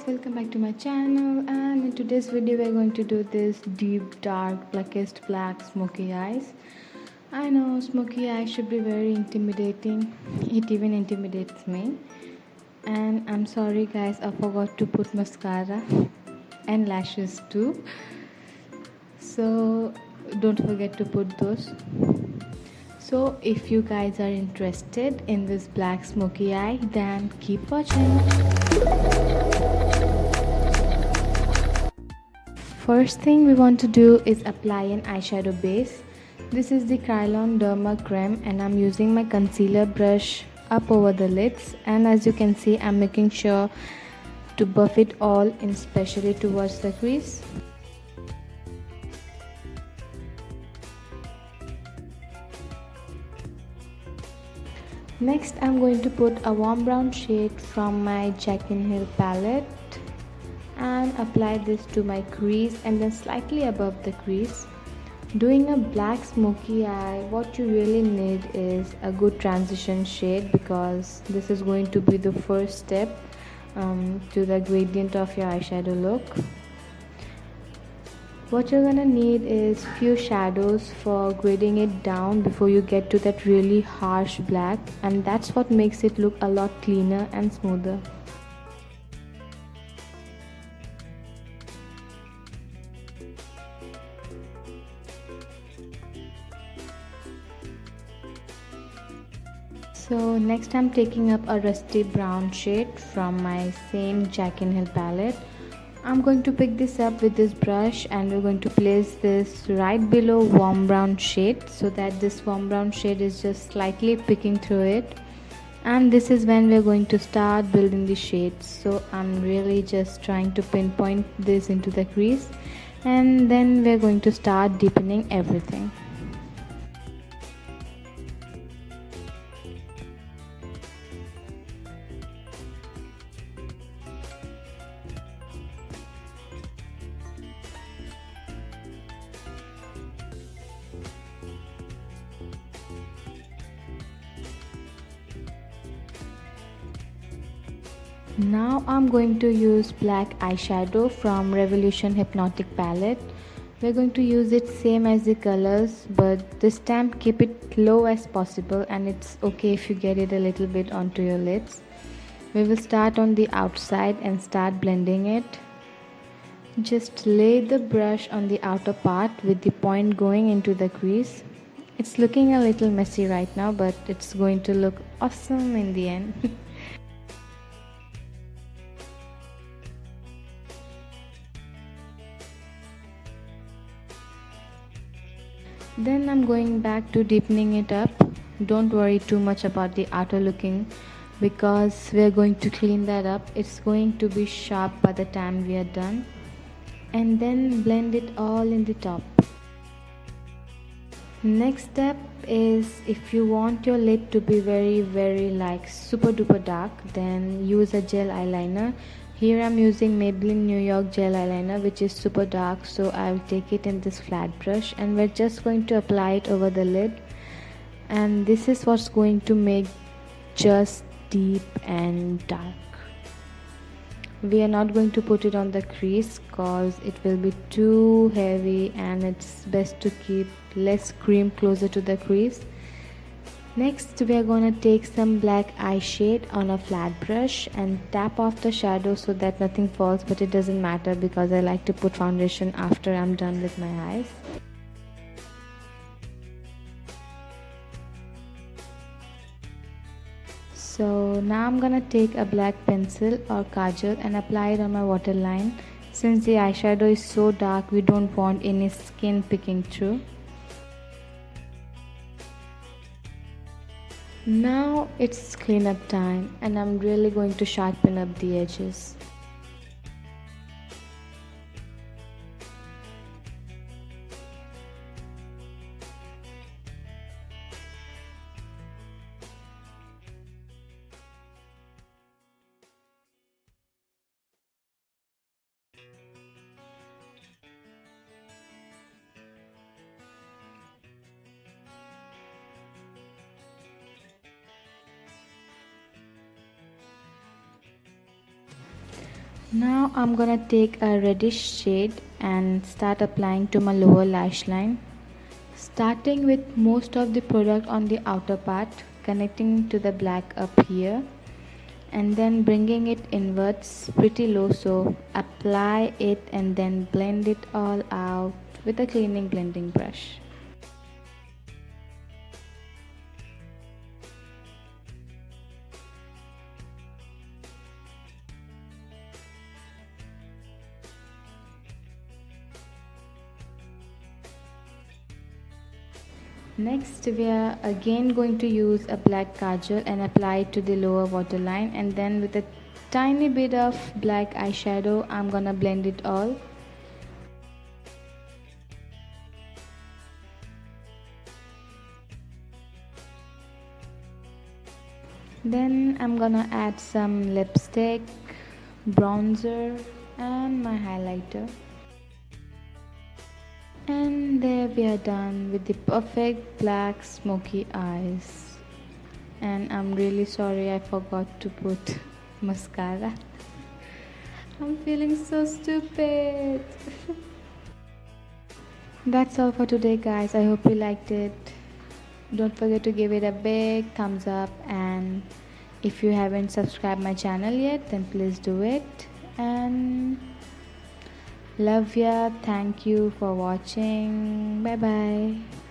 welcome back to my channel, and in today's video we're going to do this deep dark blackest black smoky eyes. I know smoky eyes should be very intimidating. It even intimidates me. And I'm sorry guys, I forgot to put mascara and lashes too. So don't forget to put those. So if you guys are interested in this black smoky eye, then keep watching. First thing we want to do is apply an eyeshadow base. This is the Kryolan Derma Creme and I'm using my concealer brush up over the lids, and as you can see I'm making sure to buff it all in, especially towards the crease. Next I'm going to put a warm brown shade from my Jaclyn Hill palette and apply this to my crease and then slightly above the crease. Doing a black smoky eye, what you really need is a good transition shade, because this is going to be the first step to the gradient of your eyeshadow look. What you're gonna need is few shadows for grading it down before you get to that really harsh black, and that's what makes it look a lot cleaner and smoother. So next I'm taking up a rusty brown shade from my same Jaclyn Hill palette. I'm going to pick this up with this brush and we're going to place this right below warm brown shade, so that this warm brown shade is just slightly picking through it. And this is when we're going to start building the shades. So I'm really just trying to pinpoint this into the crease, and then we're going to start deepening everything. Now I'm going to use black eyeshadow from Revolution Hypnotic palette. We're going to use it same as the colors, but this time keep it low as possible, and it's okay if you get it a little bit onto your lids. We will start on the outside and start blending it. Just lay the brush on the outer part with the point going into the crease. It's looking a little messy right now, but it's going to look awesome in the end. Then I'm going back to deepening it up. Don't worry too much about the outer looking, because we're going to clean that up. It's going to be sharp by the time we are done. And then blend it all in the top. Next step is, if you want your lid to be very like super duper dark, then use a gel eyeliner. Here I'm using Maybelline New York gel eyeliner, which is super dark, so I'll take it in this flat brush and we're just going to apply it over the lid. And this is what's going to make just deep and dark. We are not going to put it on the crease because it will be too heavy, and it's best to keep less cream closer to the crease. Next we are going to take some black eye shade on a flat brush and tap off the shadow so that nothing falls, but it doesn't matter because I like to put foundation after I'm done with my eyes. So now I'm gonna take a black pencil or kajal and apply it on my waterline. Since the eyeshadow is so dark, we don't want any skin picking through. Now it's cleanup time, and I'm really going to sharpen up the edges. Now I'm gonna take a reddish shade and start applying to my lower lash line, starting with most of the product on the outer part, connecting to the black up here, and then bringing it inwards pretty low, so apply it and then blend it all out with a cleaning blending brush. Next, we are again going to use a black kajal and apply it to the lower waterline, and then with a tiny bit of black eyeshadow I'm gonna blend it all. Then I'm gonna add some lipstick, bronzer and my highlighter. And there we are done with the perfect black smoky eyes. And I'm really sorry I forgot to put mascara. I'm feeling so stupid. That's all for today, guys. I hope you liked it. Don't forget to give it a big thumbs up, and if you haven't subscribed my channel yet, then please do it. And love ya. Thank you for watching. Bye bye.